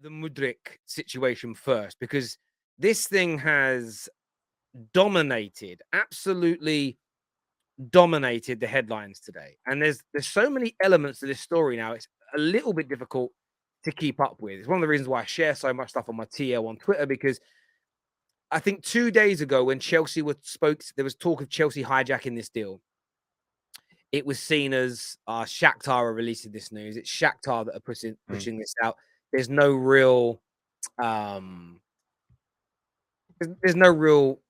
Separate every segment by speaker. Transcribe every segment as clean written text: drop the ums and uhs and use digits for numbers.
Speaker 1: the Mudryk situation first, because this thing has dominated, absolutely dominated the headlines today. And there's so many elements to this story now. It's a little bit difficult to keep up with. It's one of the reasons why I share so much stuff on my TL on Twitter, because I think 2 days ago when Chelsea there was talk of Chelsea hijacking this deal. It was seen as Shakhtar are releasing this news. It's Shakhtar that are pushing this out. There's no real there's no real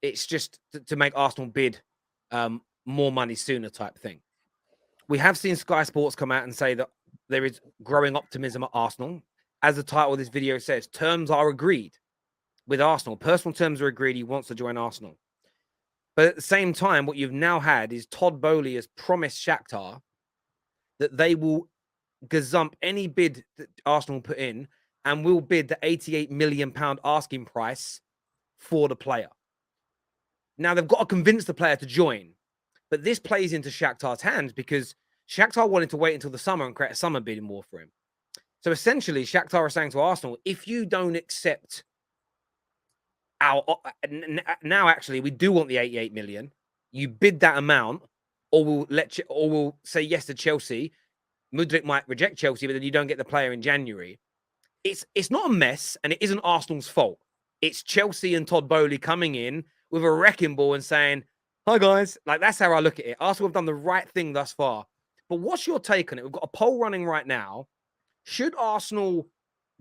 Speaker 1: it's just to make Arsenal bid more money sooner type thing. We have seen Sky Sports come out and say that there is growing optimism at Arsenal. As the title of this video says, terms are agreed with Arsenal. Personal terms are agreed. He wants to join Arsenal. But at the same time, what you've now had is Todd Boehly has promised Shakhtar that they will gazump any bid that Arsenal put in and will bid the £88 million asking price for the player. Now, they've got to convince the player to join, but this plays into Shakhtar's hands because Shakhtar wanted to wait until the summer and create a summer bidding war for him. So essentially, Shakhtar are saying to Arsenal, if you don't accept now actually, we do want the 88 million, you bid that amount, or we'll say yes to Chelsea. Mudryk might reject Chelsea, but then you don't get the player in January. It's not a mess, and it isn't Arsenal's fault. It's Chelsea and Todd Boehly coming in with a wrecking ball and saying, hi, guys. Like, that's how I look at it. Arsenal have done the right thing thus far. But what's your take on it? We've got a poll running right now. Should Arsenal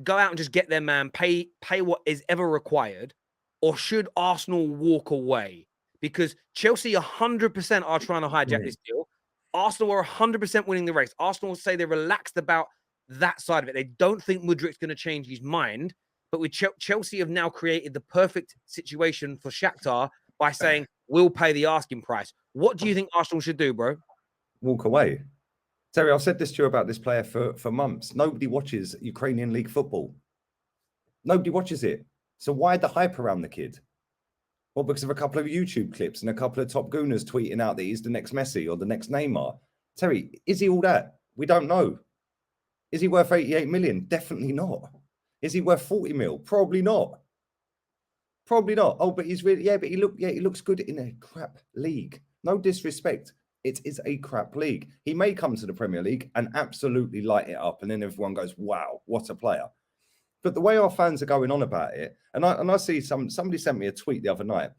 Speaker 1: go out and just get their man, pay what is ever required, or should Arsenal walk away? Because Chelsea 100% are trying to hijack this deal. Arsenal are 100% winning the race. Arsenal say they're relaxed about that side of it. They don't think Mudryk's going to change his mind. But with Chelsea have now created the perfect situation for Shakhtar by saying, we'll pay the asking price. What do you think Arsenal should do, bro?
Speaker 2: Walk away. Terry, I've said this to you about this player for months. Nobody watches Ukrainian league football. Nobody watches it. So why the hype around the kid? Well, because of a couple of YouTube clips and a couple of top gooners tweeting out that he's the next Messi or the next Neymar. Terry, is he all that? We don't know. Is he worth 88 million? Definitely not. Is he worth 40 mil? Probably not. Probably not. Oh, but he's really, but he looks good in a crap league. No disrespect. It is a crap league. He may come to the Premier League and absolutely light it up, and then everyone goes, wow, what a player. But the way our fans are going on about it, and I see somebody sent me a tweet the other night,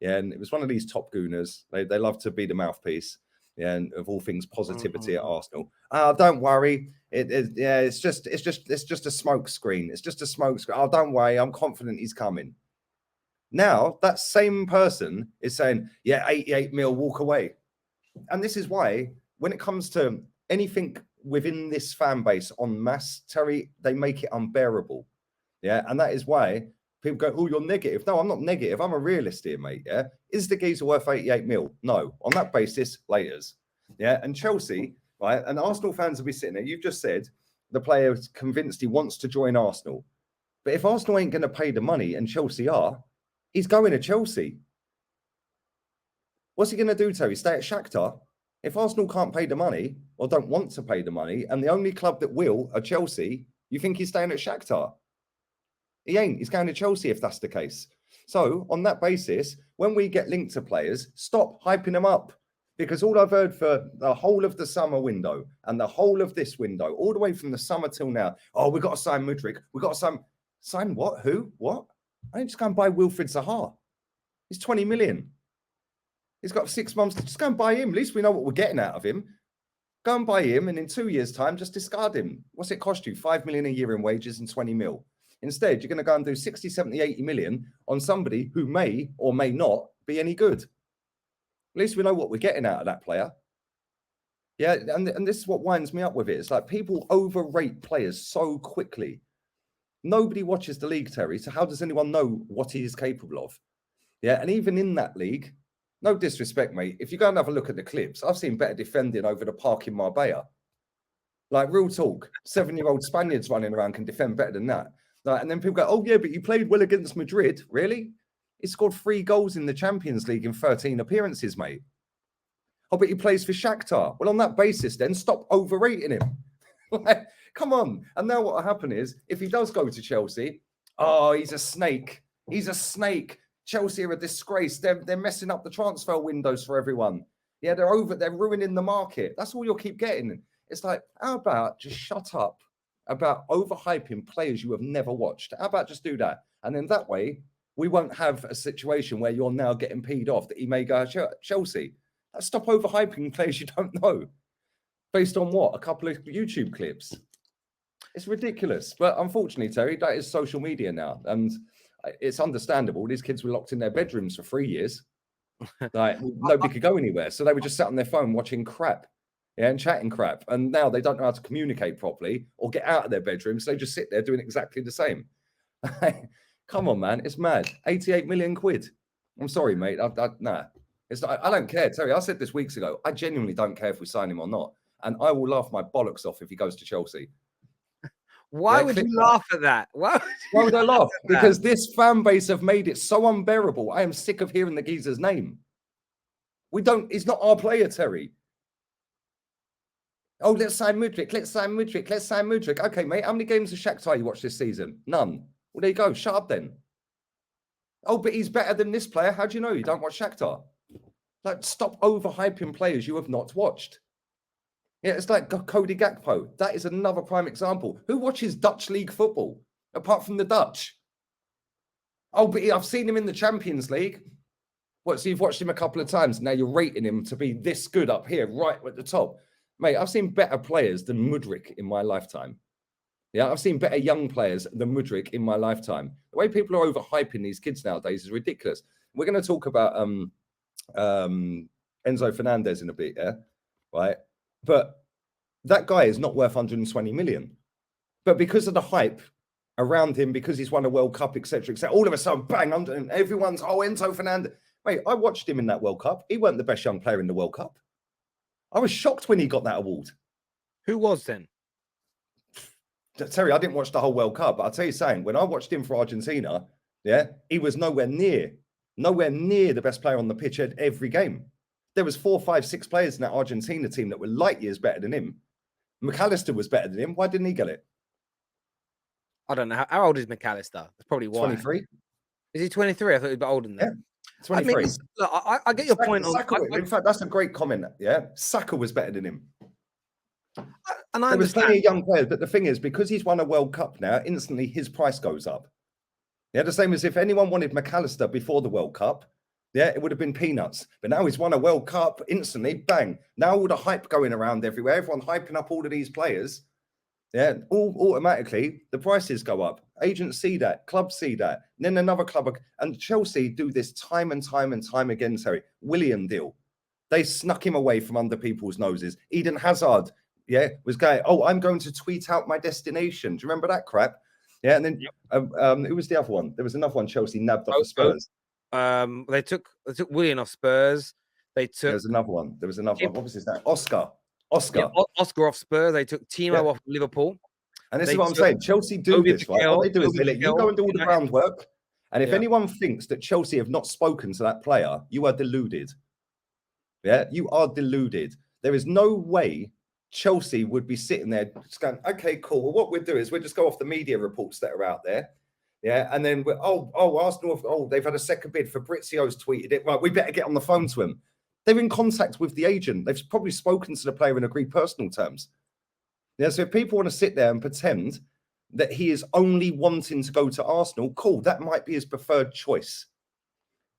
Speaker 2: and it was one of these top gooners. They love to be the mouthpiece, and of all things positivity at Arsenal. Don't worry, it's just a smoke screen. It's just a smoke screen. Oh, don't worry, I'm confident he's coming. Now that same person is saying, 88 mil, walk away. And this is why, when it comes to anything within this fan base en masse, Terry, they make it unbearable. Yeah, and that is why people go, oh, you're negative. No, I'm not negative. I'm a realist here, mate. Yeah, is the geezer worth 88 mil? No. On that basis, laters. Yeah, and Chelsea, right, and Arsenal fans will be sitting there. You've just said the player is convinced he wants to join Arsenal. But if Arsenal ain't going to pay the money and Chelsea are, he's going to Chelsea. What's he going to do, Terry? Stay at Shakhtar? If Arsenal can't pay the money or don't want to pay the money, and the only club that will are Chelsea, you think he's staying at Shakhtar? He ain't. He's going to Chelsea if that's the case. So on that basis, when we get linked to players, stop hyping them up. Because all I've heard for the whole of the summer window and the whole of this window, all the way from the summer till now, oh, we've got to sign Mudryk. We've got to sign what? Who? What? I ain't just going to buy Wilfried Zaha. He's 20 million. He's got 6 months to just go and buy him. At least we know what we're getting out of him. Go and buy him, and in 2 years' time, just discard him. What's it cost you? 5 million a year in wages and 20 mil. Instead, you're going to go and do 60, 70, 80 million on somebody who may or may not be any good. At least we know what we're getting out of that player. Yeah, and this is what winds me up with it. It's like people overrate players so quickly. Nobody watches the league, Terry, so how does anyone know what he is capable of? Yeah, and even in that league, no disrespect, mate, if you go and have a look at the clips, I've seen better defending over the park in Marbella. Like, real talk, 7-year-old Spaniards running around can defend better than that. Like, and then people go, oh, yeah, but you played well against Madrid. Really? He scored 3 goals in the Champions League in 13 appearances, mate. Oh, but he plays for Shakhtar. Well, on that basis, then, stop overrating him. Like, come on. And now what will happen is, if he does go to Chelsea, oh, he's a snake. He's a snake. Chelsea are a disgrace. They're messing up the transfer windows for everyone. Yeah, they're ruining the market. That's all you'll keep getting. It's like, how about just shut up about overhyping players you have never watched? How about just do that? And then that way, we won't have a situation where you're now getting peed off that he may go to Chelsea. Stop overhyping players you don't know. Based on what? A couple of YouTube clips. It's ridiculous. But unfortunately, Terry, that is social media now. And it's understandable. These kids were locked in their bedrooms for 3 years. Like, nobody could go anywhere. So they were just sat on their phone watching crap, yeah, and chatting crap. And now they don't know how to communicate properly or get out of their bedrooms. So they just sit there doing exactly the same. Come on, man. It's mad. 88 million quid. I'm sorry, mate. Nah. It's not, I don't care, Terry. I said this weeks ago. I genuinely don't care if we sign him or not. And I will laugh my bollocks off if he goes to Chelsea.
Speaker 1: Why would you laugh at that? Why
Speaker 2: would I laugh? Because this fan base have made it so unbearable. I am sick of hearing the geezer's name. He's not our player, Terry. Oh, let's sign Mudryk. Let's sign Mudryk. Let's sign Mudryk. Okay, mate. How many games of Shakhtar you watched this season? None. Well, there you go. Shut up then. Oh, but he's better than this player. How do you know you don't watch Shakhtar? Like, stop overhyping players you have not watched. Yeah, it's like Cody Gakpo. That is another prime example. Who watches Dutch league football apart from the Dutch? Oh, but I've seen him in the Champions League. What, so you've watched him a couple of times. Now you're rating him to be this good up here, right at the top. Mate, I've seen better players than Mudryk in my lifetime. Yeah, I've seen better young players than Mudryk in my lifetime. The way people are overhyping these kids nowadays is ridiculous. We're going to talk about Enzo Fernandez in a bit, yeah? Right? But that guy is not worth 120 million. But because of the hype around him, because he's won a World Cup, etc., all of a sudden, bang, everyone's, oh, Enzo Fernandez. Mate, I watched him in that World Cup. He weren't the best young player in the World Cup. I was shocked when he got that award.
Speaker 1: Who was then?
Speaker 2: Terry, I didn't watch the whole World Cup, but I'll tell you something. When I watched him for Argentina, yeah, he was nowhere near the best player on the pitch at every game. There was 4, 5, 6 players in that Argentina team that were light years better than him. McAllister was better than him. Why didn't he get it?
Speaker 1: I don't know. How old is McAllister? That's probably why.
Speaker 2: 23.
Speaker 1: Is he 23? I thought he was a bit older than that.
Speaker 2: Yeah, 23.
Speaker 1: I mean, look, I get your point.
Speaker 2: In fact, that's a great comment. Yeah, Saka was better than him.
Speaker 1: And I
Speaker 2: there was plenty of young players, but the thing is, because he's won a World Cup now, instantly his price goes up. Yeah, the same as if anyone wanted McAllister before the World Cup, yeah, it would have been peanuts. But now he's won a World Cup, instantly, bang. Now all the hype going around everywhere, everyone hyping up all of these players. Yeah, all automatically, the prices go up. Agents see that, clubs see that. And then another club, and Chelsea do this time and time and time again, Terry. Willian deal. They snuck him away from under people's noses. Eden Hazard, yeah, was going, oh, I'm going to tweet out my destination. Do you remember that crap? Yeah, and then who was the other one? There was another one Chelsea nabbed off the Spurs.
Speaker 1: They took Willian off Spurs. There
Speaker 2: was another one. What was his name? Oscar.
Speaker 1: Yeah, Oscar off Spurs. They took Timo off Liverpool.
Speaker 2: And this is what I'm saying. Chelsea do this, right? What they do is they let you go and do all the groundwork. And if anyone thinks that Chelsea have not spoken to that player, you are deluded. Yeah, you are deluded. There is no way Chelsea would be sitting there just going, okay, cool. Well, what we'll do is we'll just go off the media reports that are out there. Yeah, and then Arsenal, they've had a second bid. Fabrizio's tweeted it. Right, we better get on the phone to him. They're in contact with the agent. They've probably spoken to the player and agreed personal terms. Yeah, so if people want to sit there and pretend that he is only wanting to go to Arsenal, cool, that might be his preferred choice.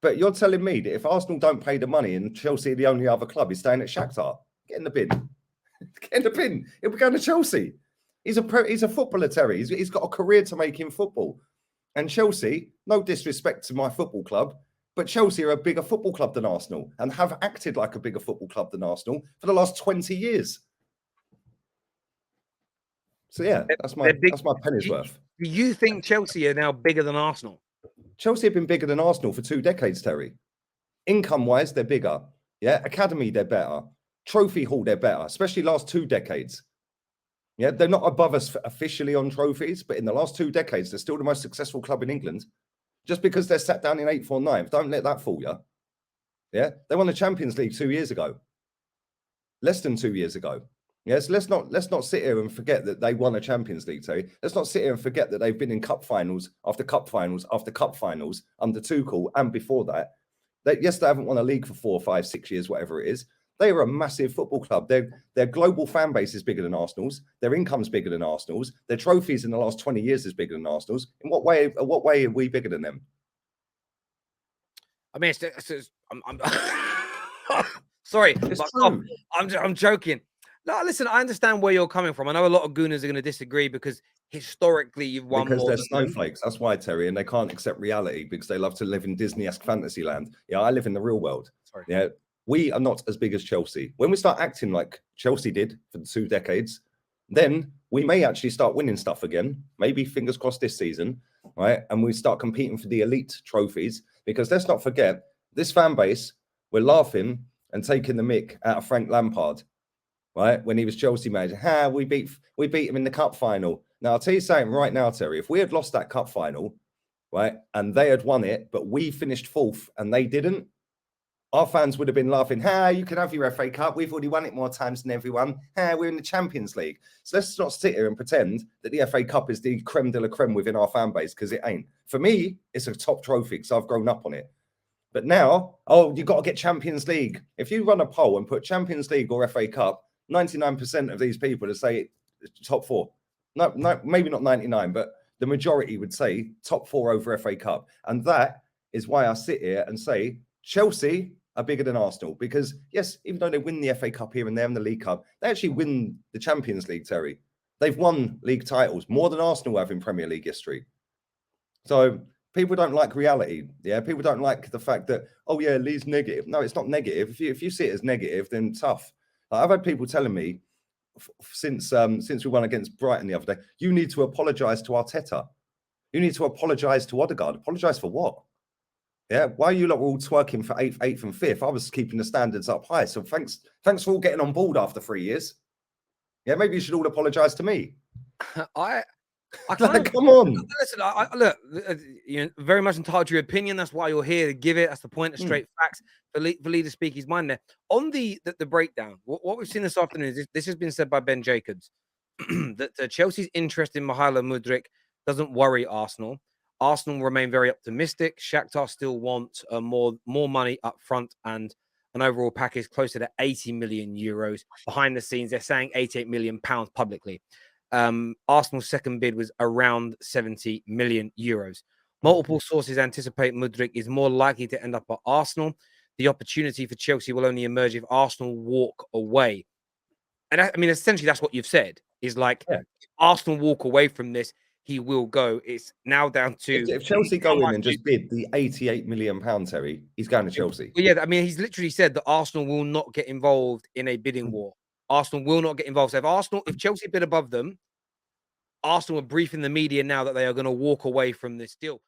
Speaker 2: But you're telling me that if Arsenal don't pay the money and Chelsea are the only other club, he's staying at Shakhtar. Get in the bin. Get in the bin. He'll be going to Chelsea. He's a footballer, Terry. He's got a career to make in football. And Chelsea, no disrespect to my football club, but Chelsea are a bigger football club than Arsenal and have acted like a bigger football club than Arsenal for the last 20 years. So, yeah, that's my penny's worth.
Speaker 1: Do you think Chelsea are now bigger than Arsenal?
Speaker 2: Chelsea have been bigger than Arsenal for 2 decades, Terry. Income-wise, they're bigger. Yeah, academy, they're better. Trophy haul, they're better, especially last 2 decades. Yeah, they're not above us officially on trophies, but in the last 2 decades, they're still the most successful club in England. Just because they're sat down in 8th or 9th, don't let that fool you. Yeah, they won the Champions League 2 years ago. Less than 2 years ago. Yes, let's not sit here and forget that they won a Champions League, Terry. Let's not sit here and forget that they've been in cup finals after cup finals after cup finals under Tuchel and before that. Yes, they haven't won a league for 4, 5, 6 years, whatever it is. They are a massive football club. Their global fan base is bigger than Arsenal's. Their income's bigger than Arsenal's. Their trophies in the last 20 years is bigger than Arsenal's. In what way are we bigger than them?
Speaker 1: I mean, I'm sorry,
Speaker 2: It's
Speaker 1: but
Speaker 2: true.
Speaker 1: I'm joking. No, listen, I understand where you're coming from. I know a lot of Gooners are going to disagree because historically you've won
Speaker 2: Because
Speaker 1: more
Speaker 2: they're
Speaker 1: than them.
Speaker 2: snowflakes. That's why, Terry, and they can't accept reality because they love to live in Disney-esque fantasy land. Yeah, I live in the real world.
Speaker 1: Sorry.
Speaker 2: Yeah, we are not as big as Chelsea. When we start acting like Chelsea did for the 2 decades, then we may actually start winning stuff again. Maybe fingers crossed this season, right? And we start competing for the elite trophies. Because let's not forget, this fan base, we're laughing and taking the mick out of Frank Lampard, right? When he was Chelsea manager. We beat him in the cup final. Now, I'll tell you something right now, Terry. If we had lost that cup final, right, and they had won it, but we finished 4th and they didn't, our fans would have been laughing. You can have your FA Cup. We've already won it more times than everyone. We're in the Champions League. So let's not sit here and pretend that the FA Cup is the creme de la creme within our fan base, because it ain't. For me, it's a top trophy because I've grown up on it. But now, you've got to get Champions League. If you run a poll and put Champions League or FA Cup, 99% of these people would say top 4. No, maybe not 99, but the majority would say top 4 over FA Cup. And that is why I sit here and say Chelsea are bigger than Arsenal. Because, yes, even though they win the FA Cup here and there and the League Cup, they actually win the Champions League, Terry. They've won league titles more than Arsenal have in Premier League history. So people don't like reality. Yeah, people don't like the fact that, Lee's negative. No, it's not negative. If you see it as negative, then tough. I've had people telling me since we won against Brighton the other day, you need to apologise to Arteta. You need to apologise to Odegaard. Apologise for what? Yeah, why are you lot all twerking for 8th and 5th? I was keeping the standards up high. So thanks for all getting on board after 3 years. Yeah, maybe you should all apologise to me.
Speaker 1: I kind
Speaker 2: come on.
Speaker 1: Listen, look, you're very much entitled to your opinion. That's why you're here to give it. That's the point of straight facts. For Lee to speak his mind there. On the breakdown, what we've seen this afternoon is this has been said by Ben Jacobs that Chelsea's interest in Mykhailo Mudryk doesn't worry Arsenal. Arsenal remain very optimistic. Shakhtar still want more money up front and an overall package closer to 80 million euros. Behind the scenes, they're saying 88 million pounds publicly. Arsenal's second bid was around 70 million euros. Multiple sources anticipate Mudryk is more likely to end up at Arsenal. The opportunity for Chelsea will only emerge if Arsenal walk away. And I mean, essentially, that's what you've said is like, if Arsenal walk away from this, he will go. It's now down to
Speaker 2: if Chelsea go in and just bid the 88 million pound, Terry, he's going to Chelsea.
Speaker 1: Well, yeah, I mean, he's literally said that Arsenal will not get involved in a bidding war. Arsenal will not get involved. So if Chelsea bid above them, Arsenal are briefing the media now that they are going to walk away from this deal.